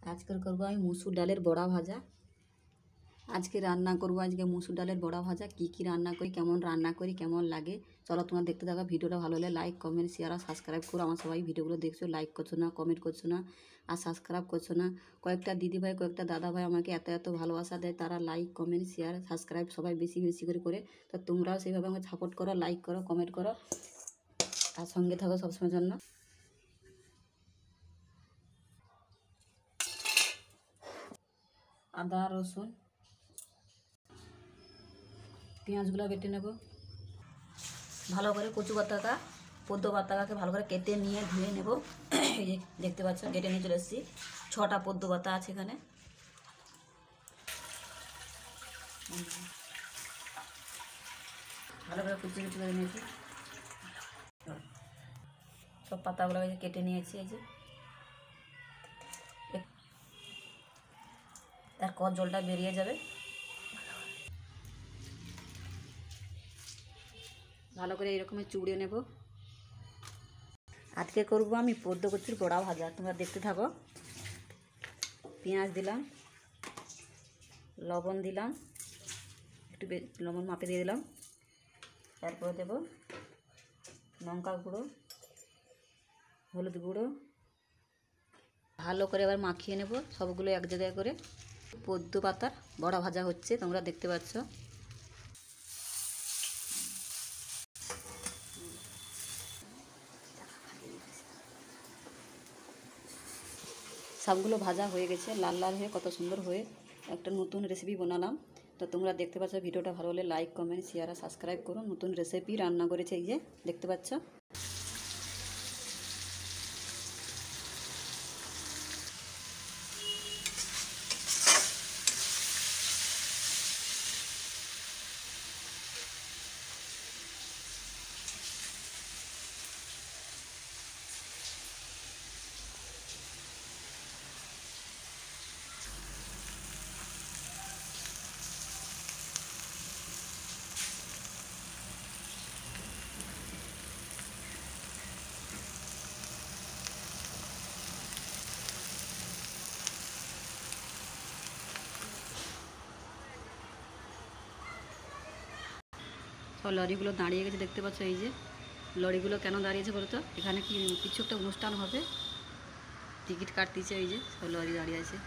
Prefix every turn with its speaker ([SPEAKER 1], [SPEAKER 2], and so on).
[SPEAKER 1] আজকে করবো আমি মুসুর ডালের বড়া ভাজা। আজকে রান্না করবো মুসুর ডালের বড়া ভাজা। কি রান্না করি, কেমন রান্না করি, কেমন লাগে চলো তোমরা দেখতে থাকো। ভিডিওটা ভালো হলে লাইক, কমেন্ট, শেয়ার আর সাবস্ক্রাইব করো। আমার সবাই ভিডিওগুলো দেখছো, লাইক করছো না, কমেন্ট করছো না আর সাবস্ক্রাইব করছো না। কয়েকটা দিদিভাই, কয়েকটা দাদাভাই আমাকে এত ভালোবাসা দেয়, তারা লাইক, কমেন্ট, শেয়ার, সাবস্ক্রাইব সবাই বেশি বেশি করে তো তোমরাও সেইভাবে আমাকে সাপোর্ট করো, লাইক করো, কমেন্ট করো আর সঙ্গে থাকো সবসময়ের জন্য। আদা, রসুন, পেঁয়াজগুলো কেটে নেব ভালো করে। কচু পাতাটা, পদ্ম পাতাটাকে ভালো করে কেটে নিয়ে ধুয়ে নেব। এই যে দেখতে পাচ্ছ কেটে নিয়ে চলে এসেছি। 6টা পদ্ম পাতা আছে এখানে। ভালো করে কুচি কুচি করে নিয়েছি। সব পাতাগুলো কেটে নিয়েছি। এই যে তার কর জলটা বেরিয়ে যাবে। ভালো করে এরকমই চুড়ে নেব। আজকে করবো আমি পদ্ম কচুর বড়া ভাজা, তোমরা দেখতে থাকো। পেঁয়াজ দিলাম, লবণ দিলাম, একটু লবণ মাপে দিয়ে দিলাম। তারপরে দেব লঙ্কা গুঁড়ো, হলুদ গুঁড়ো। ভালো করে এবার মাখিয়ে নেব সবগুলো এক জায়গায় করে। পদ্ম পাতার বড়া ভাজা হচ্ছে, তোমরা দেখতে পাচ্ছ। সবগুলো ভাজা হয়ে গেছে, লাল লাল হয়ে কত সুন্দর হয়ে একটা নতুন রেসিপি বানালাম। তো তোমরা দেখতে পাচ্ছ। ভিডিওটা ভালো হলে লাইক, কমেন্ট, শেয়ার আর সাবস্ক্রাইব করো। নতুন রেসিপি রান্না করেছে, এই যে দেখতে পাচ্ছ। সব লরিগুলো দাঁড়িয়ে গেছে, দেখতে পাচ্ছ। এই যে লরিগুলো কেন দাঁড়িয়েছে বলো তো? এখানে কিছু একটা অনুষ্ঠান হবে, টিকিট কাটতেছে। এই যে সব লরি দাঁড়িয়ে আছে।